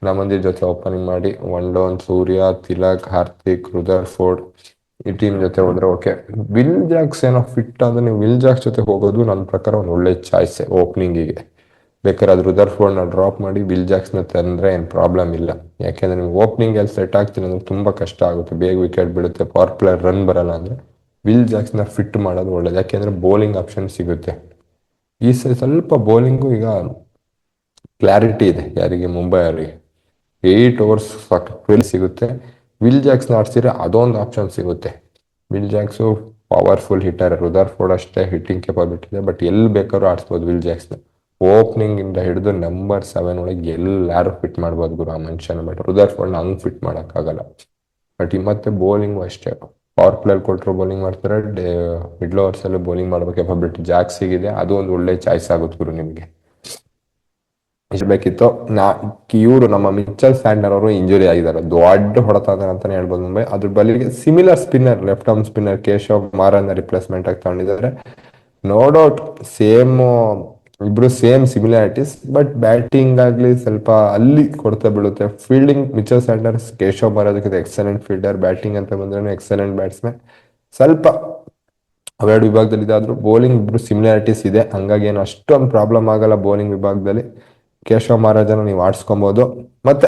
ನಮ್ಮಂದಿ ಜೊತೆ ಓಪನಿಂಗ್ ಮಾಡಿ 1 ಡೌನ್ ಸೂರ್ಯ, ತಿಲಕ್, ಹಾರ್ದಿಕ್, ರುದರ್ಫೋರ್ಡ್ ಈ ಟೀಮ್ ಜೊತೆ ಹೋದ್ರೆ ಓಕೆ. ವಿಲ್ ಜಾಕ್ಸ್ ಏನೋ ಫಿಟ್ ಅಂದ್ರೆ ನೀವು ವಿಲ್ ಜಾಕ್ಸ್ ಜೊತೆ ಹೋಗೋದು ನನ್ನ ಪ್ರಕಾರ ಒಂದು ಒಳ್ಳೆ ಚಾಯ್ಸ್ ಓಪನಿಂಗಿಗೆ. ಬೇಕಾದ್ರೆ ಅದು ರುದರ್ಫೋರ್ಡ್ನ ಡ್ರಾಪ್ ಮಾಡಿ ವಿಲ್ ಜಾಕ್ಸ್ನ ತಂದ್ರೆ ಏನು ಪ್ರಾಬ್ಲಮ್ ಇಲ್ಲ. ಯಾಕೆಂದ್ರೆ ನೀವು ಓಪನಿಂಗ್ ಎಲ್ಲಿ ಸೆಟ್ ಆಗ್ತೀನಿ ಅಂದ್ರೆ ತುಂಬಾ ಕಷ್ಟ ಆಗುತ್ತೆ, ಬೇಗ ವಿಕೆಟ್ ಬೀಳುತ್ತೆ, ಪವರ್ ಪ್ಲೇಯರ್ ರನ್ ಬರಲ್ಲ ಅಂದ್ರೆ ವಿಲ್ ಜಾಕ್ಸ್ನ ಫಿಟ್ ಮಾಡೋದು ಒಳ್ಳೇದು. ಯಾಕೆಂದ್ರೆ ಬೌಲಿಂಗ್ ಆಪ್ಷನ್ ಸಿಗುತ್ತೆ. ಈ ಸ್ವಲ್ಪ ಬೌಲಿಂಗು ಈಗ ಕ್ಲಾರಿಟಿ ಇದೆ ಯಾರಿಗೆ, ಮುಂಬೈ ಅವರಿಗೆ 8 overs ಟ್ವೆಲ್ ಸಿಗುತ್ತೆ. ವಿಲ್ ಜಾಕ್ಸ್ನ ಆಡ್ಸಿದ್ರೆ ಅದೊಂದು ಆಪ್ಷನ್ ಸಿಗುತ್ತೆ. Will Jacks powerful hitter, Rutherford ಅಷ್ಟೇ ಹಿಟ್ಟಿಂಗ್ ಕೆಪಾಬಿಲಿಟಿ ಇದೆ, ಬಟ್ ಎಲ್ಲಿ ಬೇಕಾದ್ರೂ ಆಡಿಸ್ಬೋದು ವಿಲ್ ಜಾಕ್ಸ್ನ. ಓಪನಿಂಗ್ ಇಂದ ಹಿಡಿದು ನಂಬರ್ 7 ಒಳಗೆ ಎಲ್ಲಾರು ಫಿಟ್ ಮಾಡ್ಬೋದು ಗುರು ಆ ಮನುಷ್ಯನ. ಬಟ್ ರುದರ್ಫೋರ್ಡ್ನ ಹಂಗ್ ಫಿಟ್ ಮಾಡೋಕ್ಕಾಗಲ್ಲ. ಬಟ್ ಈ ಮತ್ತೆ ಬೌಲಿಂಗು ಅಷ್ಟೇ, ಪವರ್ ಪ್ಲೇಯರ್ ಕೊಟ್ಟರು ಬೌಲಿಂಗ್ ಮಾಡ್ತಾರೆ, ಮಿಡ್ಲ್ ಓವರ್ಸ್ ಅಲ್ಲಿ ಬೌಲಿಂಗ್ ಮಾಡಬೇಕು ಕೆಪಾಬಿಲಿಟಿ ಜಾಕ್ಸಿಗಿದೆ. ಅದು ಒಂದು ಒಳ್ಳೆ ಚಾಯ್ಸ್ ಆಗುತ್ತೆ ಗುರು ನಿಮಗೆ. ಇಷ್ಟು ಬೇಕಿತ್ತು. ಇವರು ನಮ್ಮ ಮಿಚೆಲ್ ಸ್ಯಾಂಟ್ನರ್ ಅವರು ಇಂಜುರಿ ಆಗಿದ್ದಾರೆ, ದೊಡ್ಡ ಹೊಡೆತ ಅಂತಾನೆ ಹೇಳ್ಬೋದು ಮುಂಬೈ. ಅದ್ರ ಬದಲಿಗೆ similar spinner, left arm spinner Keshav ಮಾರನ್ನ ರಿಪ್ಲೇಸ್ಮೆಂಟ್ ಆಗಿ ತಗೊಂಡಿದ್ದಾರೆ. ನೋ ಡೌಟ್ ಸೇಮ್, ಇಬ್ರು ಸೇಮ್ ಸಿಮಿಲಾರಿಟೀಸ್, ಬಟ್ ಬ್ಯಾಟಿಂಗ್ ಆಗ್ಲಿ ಸ್ವಲ್ಪ ಅಲ್ಲಿ ಕೊಡ್ತಾ ಬೀಳುತ್ತೆ. ಫೀಲ್ಡಿಂಗ್ ಮಿಚೆಲ್ ಸ್ಯಾಂಟ್ನರ್ ಕೇಶವ್ ಮಾರೋದಕ್ಕಿಂತ ಎಕ್ಸಲೆಂಟ್ ಫೀಲ್ಡರ್, ಬ್ಯಾಟಿಂಗ್ ಅಂತ ಬಂದ್ರೆ ಎಕ್ಸಲೆಂಟ್ ಬ್ಯಾಟ್ಸ್ಮನ್. ಸ್ವಲ್ಪ ಅವೆರಡು ವಿಭಾಗದಲ್ಲಿ ಇದಾದ್ರು ಬೌಲಿಂಗ್ ಇಬ್ರು ಸಿಮಿಲಾರಿಟೀಸ್ ಇದೆ, ಹಂಗಾಗಿ ಏನು ಅಷ್ಟೊಂದು ಪ್ರಾಬ್ಲಮ್ ಆಗಲ್ಲ ಬೌಲಿಂಗ್ ವಿಭಾಗದಲ್ಲಿ. ಕೇಶವ್ ಮಹಾರಾಜನ ನೀವು ಆಡ್ಸ್ಕೊಬಹುದು. ಮತ್ತೆ